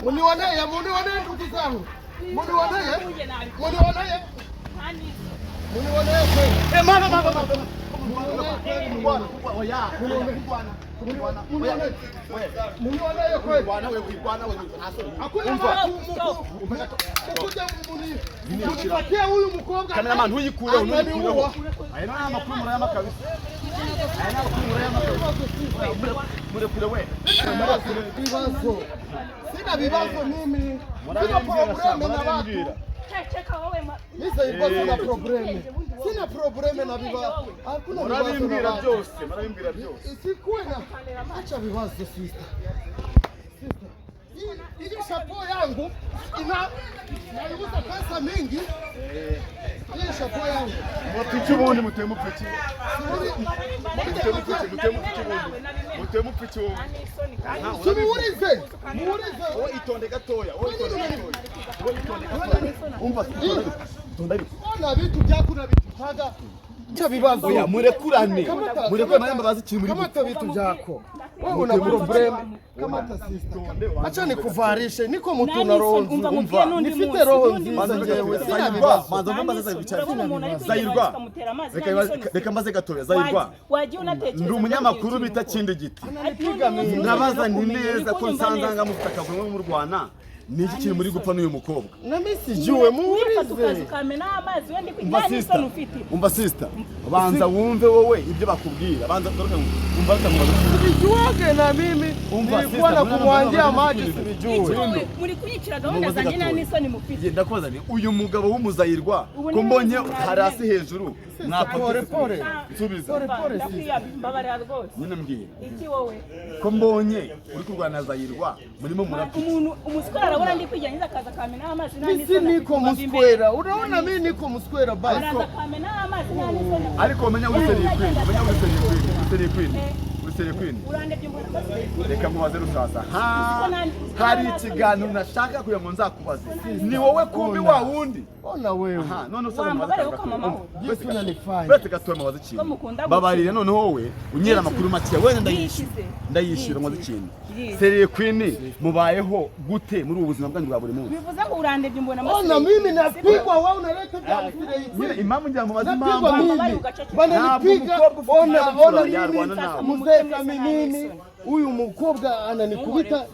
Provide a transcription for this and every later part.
Unanionea ndugu zangu. Munionea kweli. Mama. Munionea kweli. Bwana wewe Unipatia huyu mkonga. Cameraman huyikure unuyikureho. Ayina amakuru murayama kabisa. Murekure we. Sina bibazo mimi. Sina probleme na watu. Cheka wewe. Sina probleme. Sina probleme na bibazo. Hakuna bibazo. Murabimbira byose. Sikuwe na acha bibazo sister. Hii shapo yangu inauza pesa mingi. Hii shapo yangu. Mupiki ubundi mutemupiki. Mutemupiki. Muurize. Wowe itonde gatoya. Umva itonde. Ona vitu byako na vitu taga. Cha bibazo. Oya murekurane. Murekure mayamba bazi kintu muri. Kamata vitu byako. Wewe una problem. Kamata sister. Acha nikuvarishe. Niko mtu na roho nzima. Nifite roho nzima njewe. Sina bibazo. Manzo ngomba sasa bicara. Zairwa. Reka mbaze gatoya. Zairwa. Ndi umunyamakuru bita Kindi Giti. Ndabaza nti neza ko nsanzanga mu butaka bumwe mu Rwanda. Niki kiri muri gupfa n'uyu mukobwa? Namisi juwe muurize. Umva sister. Banza wumve wowe ibyo bakubwira. Banza toroke umva batamubaza. Bijuwage na mimi. Nilikuwa na kumwangia maji sibijuwe. Muri kunyikira gahunda zanjye nta n'isoni mufite. Ndakoza ni uyu mugabo w'umuzayirwa ko mbonye harasi hejuru. Pore. Subiza. Pore. Mbabarira rwose. Nyine mbwira. Iki wowe? Ko mbonye uri kurwana Zayirwa murimo murapfa. Umuntu umuswera arabona ndi kwijyaniza akaza kamena amazi nta n'isoni. Mimi niko muswera. Unaona mimi niko muswera basi. Araza kamena amazi nta n'isoni. Ariko umenya uri Seri Queen. Urandebye mbona basi. Reka mubaze rusasa. Hari ikiganiro nashaka kugira ngo nzakubaze. Ni wowe kumbi wa wundi. Ona wewe. None usaba wambabare uko mama. Yesu unanifanya. Bete gatoya mubaze ikintu. Babarire none wowe unyera amakuru make wewe ndayishira mubaze ikintu. Seri Queen mubayeho gute muri ubu buzima bwanyu bwa buri munsi? Bivuze ngo urandebye mbona basi. Ona mimi napigwa wewe unaleta bya Sireyi. Imamu njya mubaze impamvu. Bana nipiga. Ona muzehe kama nini? Huyu mukobwa ananikubita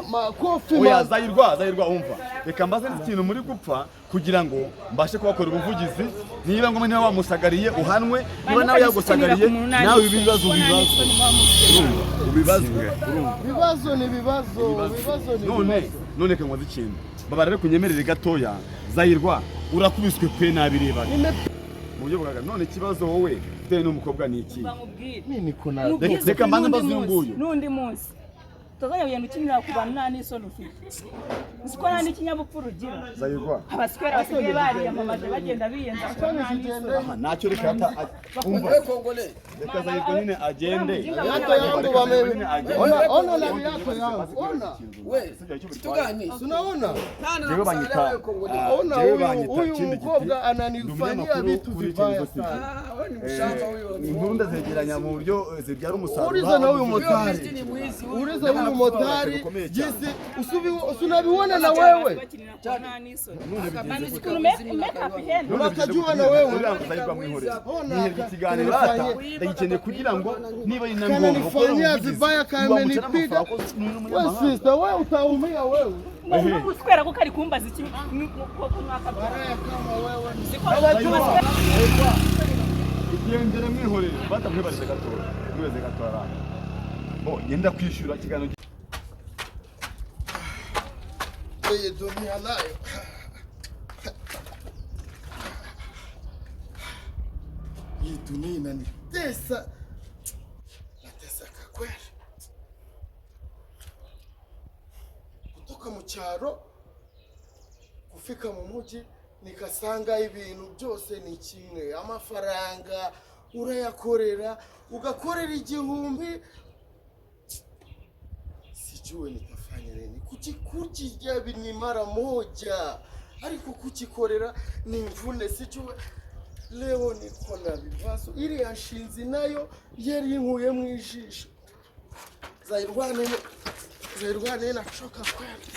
makofi. Oya Zairwa umva. Reka mbaze ikintu muri gupfa kugira ngo mbashe kubakora ubuvugizi. Niba ngomwe niba wamusagariye uhanwe, niba nawe yagusagariye nawe ibibazo none ke mwazi ikintu. Babarare kunyemerere gatoya. Zairwa urakubiswe pe nabireba. Buryo bwaga none kibazo wowe bitewe n'umukobwa ni iki? Mimi niko na reka mbanze mbazi nguyu nundi munsi tuzanya uyendu kinira kubana nta n'isoni ufite siko nta n'ikinyabupfura ugira Zairwa abaswera basigaye bari amamaje bagenda biyenza ntacyo reka umva reka Zairwa nyine agende hata yangu wame ona na yako yangu ona we tugani unaona jewe banyita ona huyu mukobwa ananifanyia vitu vibaya sana inkuru ndazegeranya mu buryo zibyara umusaruro uriza na huyu motari jinsi usunabiona na wewe unakajua na wewe nihe kiganiro hata ndagikeneye kugira ngo niba ina ngombwa kananifanyia vibaya kamenipiga wewe sister wewe utaumia wewe uskwera ko kari kumbaza iki baraya kama wewe igendere mwihorere batamwibarize gatora mweze gatora yenda kwishura kiganiro ye dunia nayo hii dunia inanitesa kweli kutoka mu cyaro kufika mu mujyi nikasanga ibintu byose ni kimwe amafaranga urayakorera ugakorera igihumbi sijue nitafanya nini kukija ni mara moja ariko kukikorera ni mvune sijue leo niko na bibazo ili yanshinzi nayo yari inkuye mu ijisho zairwane nachoka kweli.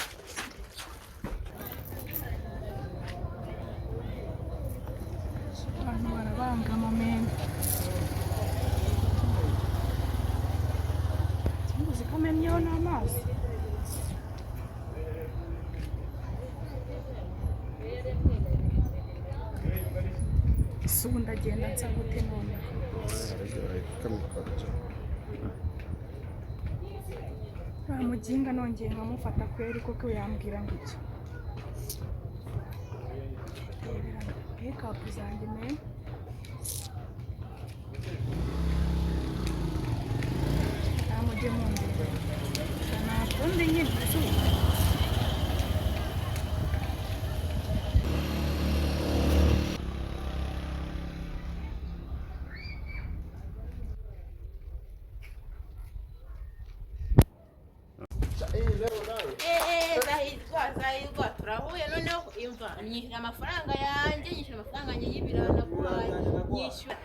Abantu barabanga amamene sinzi kamenyeho n'amazi subu ndagenda nsa gute none mujinga nongeye nkamufata kweri koko yambwira ngo iki pekapu zanjye mene namujye mundebe ntabwo ndi nyine zairwa turahuye noneho imva nyishyura amafaranga yanjye y'ibiraha naguhaye nyishyura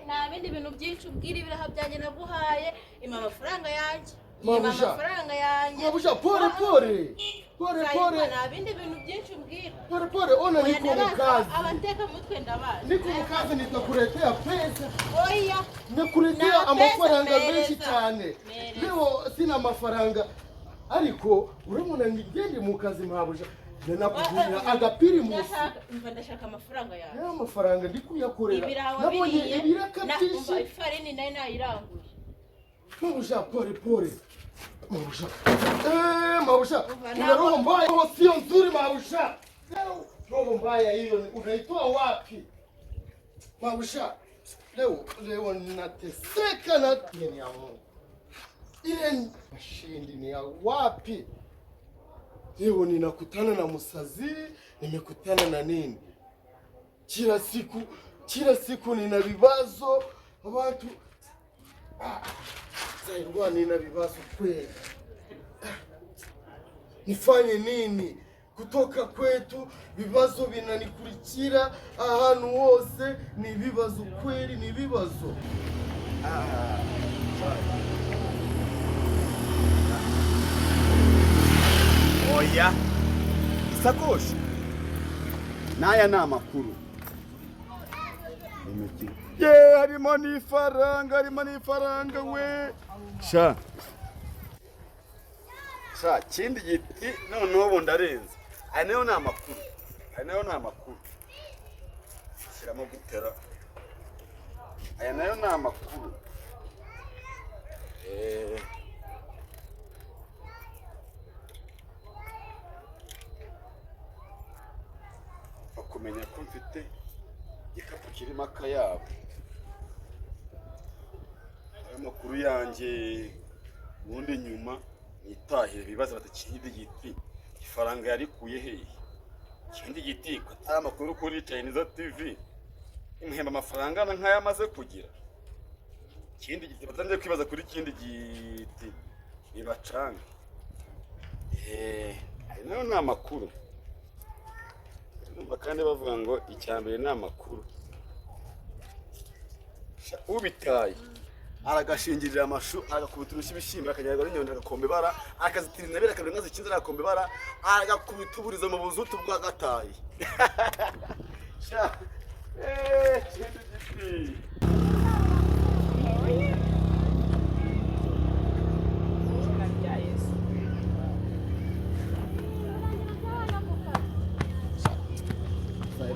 nta bindi bintu byinshi ubwira ibiraha byanjye naguhaye ima amafaranga yanjye Mabusha pole nta bindi bintu byinshi ubwira pole ona niko mukazi abateka mutwe ndabazi niko mukazi nitakuletea pesa oya nakuletea amafaranga menshi cyane leo sina amafaranga ariko urabona ngende mu kazi Mabusha nakugurira agapiri musi ndashaka amafaranga yawe amafaranga ndikuyakorera nabonye ibiraka byinshi ifarini nayo nayiranguye Mabusha pole Mabusha una roho mbaya sio nzuri Mabusha roho mbaya hiyo unaitoa wapi Mabusha leo ninateseka na tieni ya Mungu ile mashindi ni ya wapi leo ninakutana na musazi nimekutana na nini kila siku nina vibazo watu zairwa nina vibazo kweli nifanye nini kutoka kwetu vibazo vinanikurikira ahantu hose ni vibazo kweli ni vibazo oya isakoshi naya ni amakuru harimo n'ifaranga we sha kindi giti noneho ubu ndarenze aya nayo ni amakuru shyiramo gutera aya nayo ni amakuru kumenya ko mfite igikapu kirimo akayabo ayo makuru yanjye ubundi nyuma nitahire ibibazo batakindi giti ifaranga yarikuye hehe ikindi giti ko atari amakuru kuri CHAINIZO TV imhemba amafaranga nk'aya amaze kugira ikindi giti batangiye kwibaza kuri ikindi giti ibacanga nayo ni amakuru kandi bavuga ngo icyambere ni amakuru ubitaye aragashingirira amashu agakubita urushyi ibishimbo akanyarwa n'inyoni agakomba ibara akazitira intabire akabiri nkazo ikinze agakomba ibara agakubita uburizo mu buzutu bw'agatayi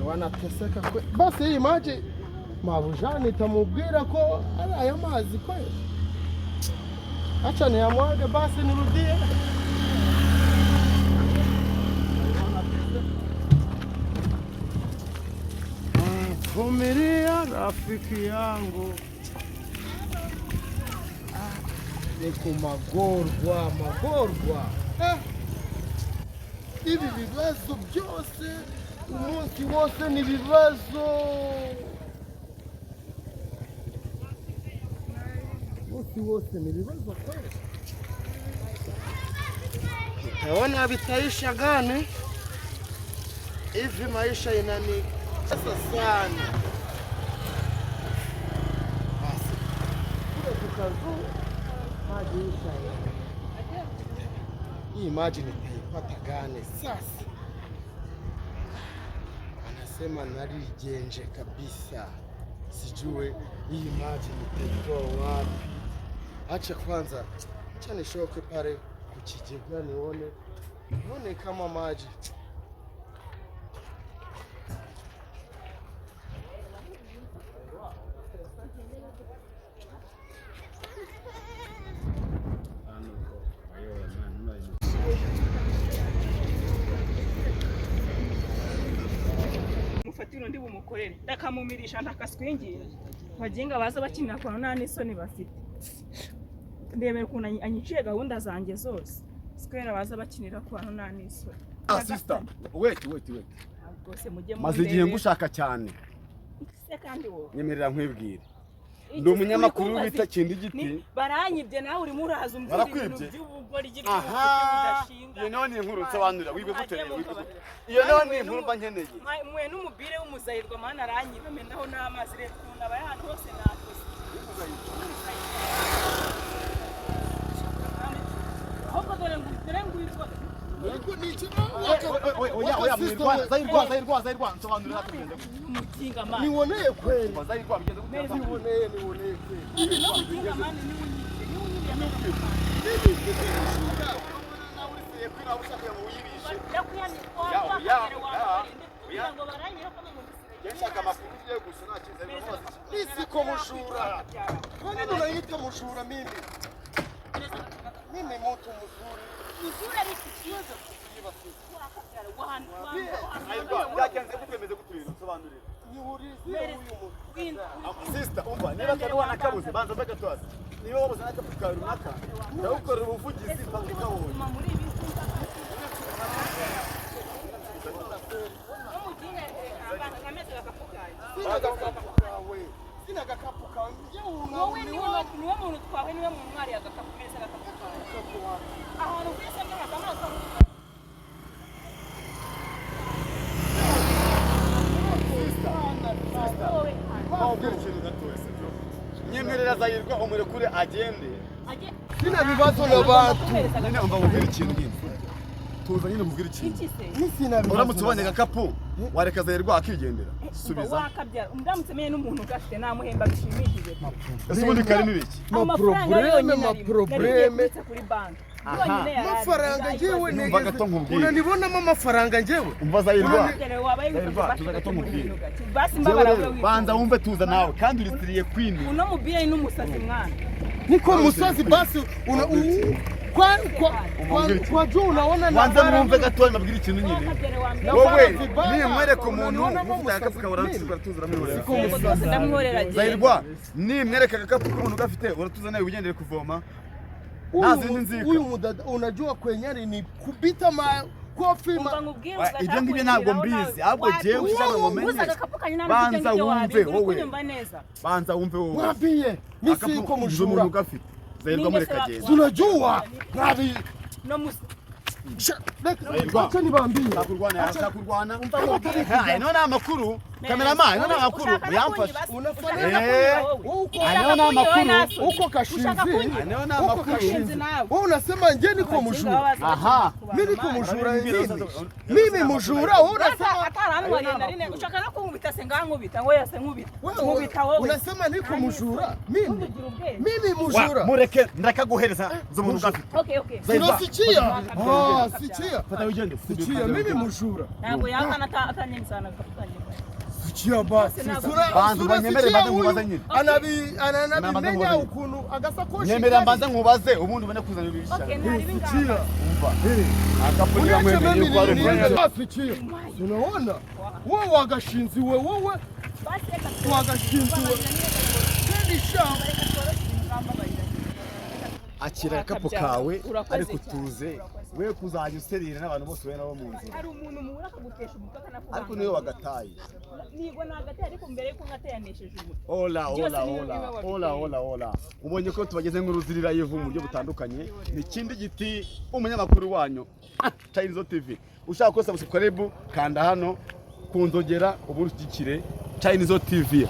wanateseka kwe basi hii maji Mabusha nitamubwira ko ari aya mazi kwe acha niyamwage basi nirudie vumilia rafiki yangu niko magorwa hivi vibazo byose umunsi wose ni bibazo kweli utaona vitaisha gani hivi maisha inani sasa sana maji isha. Hii maji nitaipata gani sasa? Anasema nalijenje kabisa. Sijue hii maji nitaitoa wapi. Acha kwanza, acha nishoke pale kuchijega nione kama maji. Mufatiro ndi bumukorere ndakamumirisha ndakaswingira bagenga baza bakinira kwa nta n'isoni bafite ndebera ukuntu anyiciye gahunda zanjye zose sikwera baza bakinira kwa nta n'isoni. Sister wait rwose mujye mu maze igihe ngushaka cyane se kandi wowe nyemerera nkwibwire ndi umunyamakuru bita kindi giti baranyibye nawe uri muraza umvira ibintu by'ubugori iyo none inkuru nsobanurira wibe guterera iyo none inkuru mba nkeneye mwe n'umubire w'umuzayirwa mana aranyibame naho n'amazi rero ukuntu aba ahantu hose nakoze ahubwo dore ngwirwa Ariko ni iki? Oya zairwa nsobanurira tugende umutinga mani niwoneye kweli. Zairwa bigeze gute? Niwoneye kweli. umutinga mani niwunyibye Nisiko mshura. Kwa nini unaita mshura mimi? Mimi mtu mzuri. Mzuri ni kiyozo. Sister umva niba atari wanakabuze banza bagatoza niba wabuze n'akapuka runaka ndawukorera ubuvugizi bakabonye Sina gakapu kanje wowe niwo muntu twawe niwe mu mwari agakapu meza agakapu ahantu kwese n'akamaka nyemerera zairwa umurekure agende sina bibazo n'abantu nyine umva mubwira ikintu ngimba tuza nyine mubwira ikintu uramutse ubonye agakapu wareka zairwa akigendera subiza wakabyara ndamutse menye n'umuntu gafite namuhemba bishimishije ese ubundi karimo ibiki ma probleme kuri banki amafaranga ngewe negeze unanibonamo amafaranga ngewe umva zairwa tuza gato mubwira banza wumve tuza nawe kandi uritiriye kwine uno mubyeyi n'umusazi mwana niko musazi basi kwa juu unaona na banza mwumve gato mabwira ikintu nyine wowe ni mwereka umuntu ufite agakapu kaburantsirwa tuza ndamworera zairwa ni mwereka agakapu k'umuntu gafite uratuza nawe ugendere kuvoma huyu mudada unajua kwenyari ni kubita makofi ibyo ngibyo ntabwo mbizi ahubwo jewe ushaka ngo menye banza wumve wowe banza wumve wowe mwabie misi iko mjura gafite zairwa mureka genda tunajua nabi no acha nibambie kurwana ino na makuru cameraman ino na makuru yamfasha unafanya ino na makuru uko kashinzi ino na makuru wewe unasema nje niko mjura aha mimi niko mjura mimi mjura wewe unasema ataranwagenda rine ushaka no kunkubita se ngankubita ngo yase nkubita wowe unasema niko mjura mimi mjura mureke ndakaguhereza zo muntu gafite okay sinasikia sikia fata ugende sikia mimi mjura ntabwo yakana atanyeni sana gafutangiye sikia basi bantu banyemere baze nkubaze nyine anabimenya ukuntu agasakoshi nyemere mbanze nkubaze ubundi ubone kuzana ibishya sikia umva akapurira mwemeye kwa rumwe sikia unaona wewe wagashinzi wewe wagashinzi akira akapu kawe ariko tuze we kuzajya userira n'abantu bose we nabo mu nzira hari umuntu muhura akagutesha umutaka nakubanga ariko niwe wagataye nigo nagataye ariko mbere yuko nkatayanesheje umutaka ola ubonye ko tubageze nk'uruzirira yivu mu buryo butandukanye ni kindi giti umunyamakuru wanyu CHAINIZO TV ushaka ko subscribe kanda hano kunzogera uburushyikire CHAINIZO TV